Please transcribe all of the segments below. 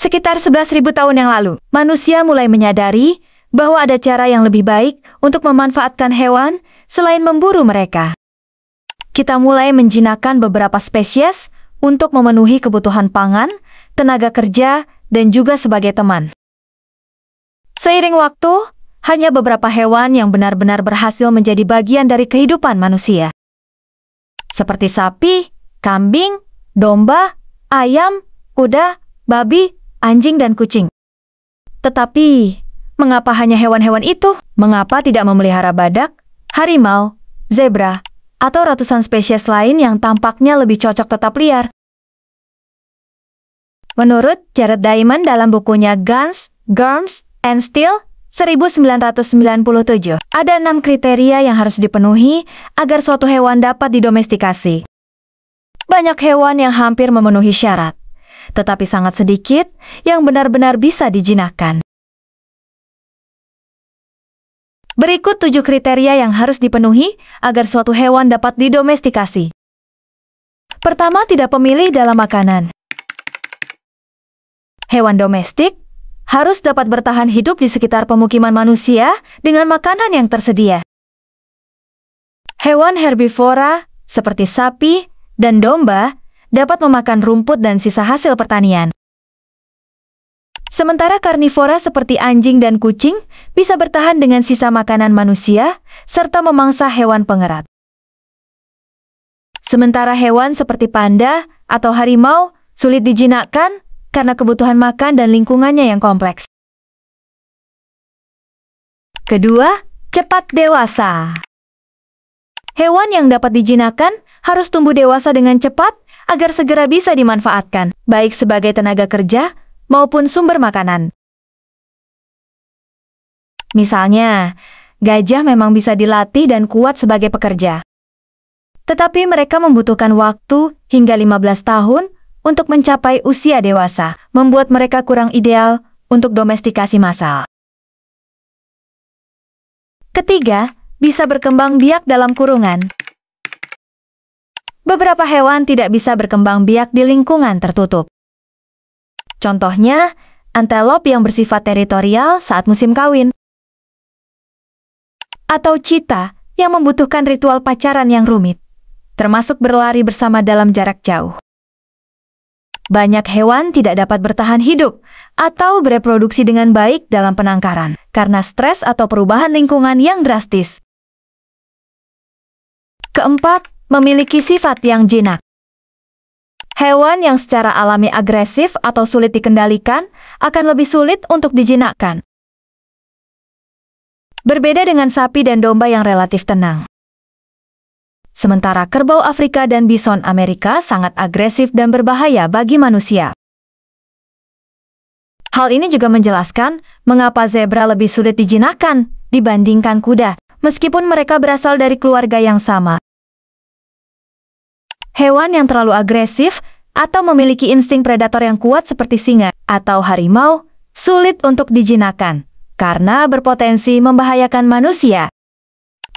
Sekitar 11.000 tahun yang lalu, manusia mulai menyadari bahwa ada cara yang lebih baik untuk memanfaatkan hewan selain memburu mereka. Kita mulai menjinakkan beberapa spesies untuk memenuhi kebutuhan pangan, tenaga kerja, dan juga sebagai teman. Seiring waktu, hanya beberapa hewan yang benar-benar berhasil menjadi bagian dari kehidupan manusia. Seperti sapi, kambing, domba, ayam, kuda, babi, anjing, dan kucing. Tetapi, mengapa hanya hewan-hewan itu? Mengapa tidak memelihara badak, harimau, zebra, atau ratusan spesies lain yang tampaknya lebih cocok tetap liar? Menurut Jared Diamond dalam bukunya Guns, Germs, and Steel, 1997, ada 6 kriteria yang harus dipenuhi agar suatu hewan dapat didomestikasi. Banyak hewan yang hampir memenuhi syarat, tetapi sangat sedikit yang benar-benar bisa dijinakkan. Berikut 7 kriteria yang harus dipenuhi agar suatu hewan dapat didomestikasi. Pertama, tidak pemilih dalam makanan. Hewan domestik harus dapat bertahan hidup di sekitar pemukiman manusia dengan makanan yang tersedia. Hewan herbivora seperti sapi dan domba dapat memakan rumput dan sisa hasil pertanian. Sementara karnivora seperti anjing dan kucing bisa bertahan dengan sisa makanan manusia serta memangsa hewan pengerat. Sementara hewan seperti panda atau harimau sulit dijinakkan karena kebutuhan makan dan lingkungannya yang kompleks. Kedua, cepat dewasa. Hewan yang dapat dijinakkan harus tumbuh dewasa dengan cepat agar segera bisa dimanfaatkan, baik sebagai tenaga kerja maupun sumber makanan. Misalnya, gajah memang bisa dilatih dan kuat sebagai pekerja. Tetapi mereka membutuhkan waktu hingga 15 tahun untuk mencapai usia dewasa, membuat mereka kurang ideal untuk domestikasi massal. Ketiga, bisa berkembang biak dalam kurungan. Beberapa hewan tidak bisa berkembang biak di lingkungan tertutup. Contohnya, antelop yang bersifat teritorial saat musim kawin. Atau cheetah yang membutuhkan ritual pacaran yang rumit, termasuk berlari bersama dalam jarak jauh. Banyak hewan tidak dapat bertahan hidup atau bereproduksi dengan baik dalam penangkaran karena stres atau perubahan lingkungan yang drastis. Keempat, memiliki sifat yang jinak. Hewan yang secara alami agresif atau sulit dikendalikan akan lebih sulit untuk dijinakkan. Berbeda dengan sapi dan domba yang relatif tenang. Sementara kerbau Afrika dan bison Amerika sangat agresif dan berbahaya bagi manusia. Hal ini juga menjelaskan mengapa zebra lebih sulit dijinakkan dibandingkan kuda, meskipun mereka berasal dari keluarga yang sama. Hewan yang terlalu agresif atau memiliki insting predator yang kuat seperti singa atau harimau sulit untuk dijinakkan karena berpotensi membahayakan manusia.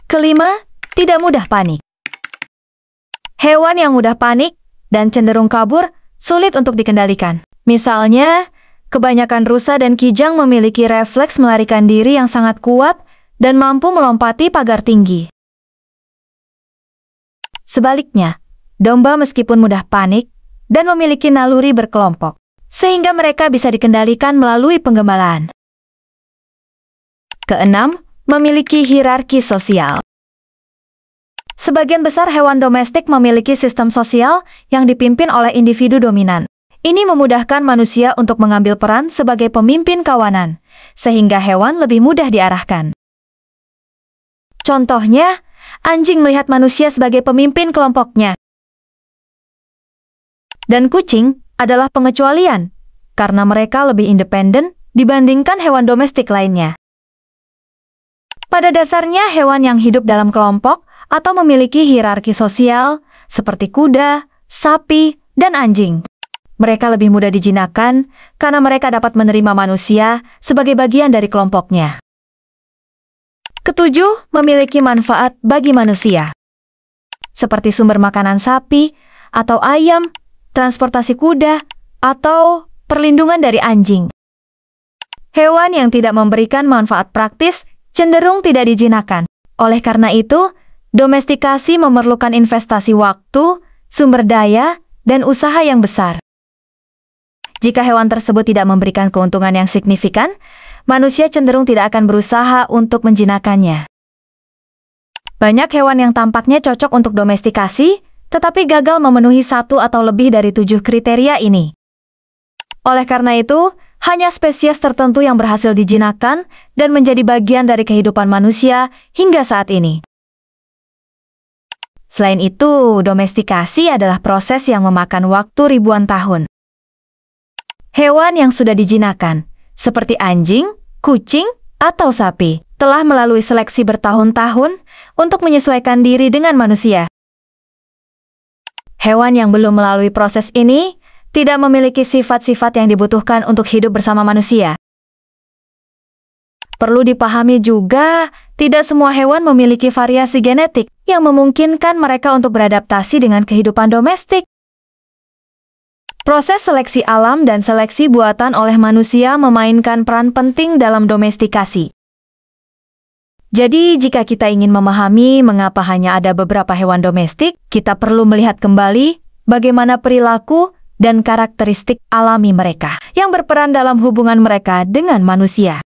Kelima, tidak mudah panik. Hewan yang mudah panik dan cenderung kabur sulit untuk dikendalikan. Misalnya, kebanyakan rusa dan kijang memiliki refleks melarikan diri yang sangat kuat dan mampu melompati pagar tinggi. Sebaliknya, domba meskipun mudah panik dan memiliki naluri berkelompok, sehingga mereka bisa dikendalikan melalui penggembalaan. Keenam, memiliki hierarki sosial. Sebagian besar hewan domestik memiliki sistem sosial yang dipimpin oleh individu dominan. Ini memudahkan manusia untuk mengambil peran sebagai pemimpin kawanan, sehingga hewan lebih mudah diarahkan. Contohnya, anjing melihat manusia sebagai pemimpin kelompoknya. Dan kucing adalah pengecualian, karena mereka lebih independen dibandingkan hewan domestik lainnya. Pada dasarnya, hewan yang hidup dalam kelompok atau memiliki hierarki sosial seperti kuda, sapi, dan anjing. Mereka lebih mudah dijinakkan karena mereka dapat menerima manusia sebagai bagian dari kelompoknya. Ketujuh, memiliki manfaat bagi manusia. Seperti sumber makanan sapi atau ayam, transportasi kuda, atau perlindungan dari anjing. Hewan yang tidak memberikan manfaat praktis cenderung tidak dijinakkan. Oleh karena itu, domestikasi memerlukan investasi waktu, sumber daya, dan usaha yang besar. Jika hewan tersebut tidak memberikan keuntungan yang signifikan, manusia cenderung tidak akan berusaha untuk menjinakkannya. Banyak hewan yang tampaknya cocok untuk domestikasi, tetapi gagal memenuhi 1 atau lebih dari 7 kriteria ini. Oleh karena itu, hanya spesies tertentu yang berhasil dijinakkan dan menjadi bagian dari kehidupan manusia hingga saat ini. Selain itu, domestikasi adalah proses yang memakan waktu ribuan tahun. Hewan yang sudah dijinakkan, seperti anjing, kucing, atau sapi, telah melalui seleksi bertahun-tahun untuk menyesuaikan diri dengan manusia. Hewan yang belum melalui proses ini tidak memiliki sifat-sifat yang dibutuhkan untuk hidup bersama manusia. Perlu dipahami juga, tidak semua hewan memiliki variasi genetik yang memungkinkan mereka untuk beradaptasi dengan kehidupan domestik. Proses seleksi alam dan seleksi buatan oleh manusia memainkan peran penting dalam domestikasi. Jadi, jika kita ingin memahami mengapa hanya ada beberapa hewan domestik, kita perlu melihat kembali bagaimana perilaku dan karakteristik alami mereka yang berperan dalam hubungan mereka dengan manusia.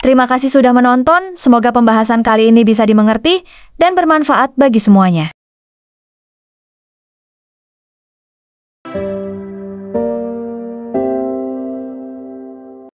Terima kasih sudah menonton, semoga pembahasan kali ini bisa dimengerti dan bermanfaat bagi semuanya.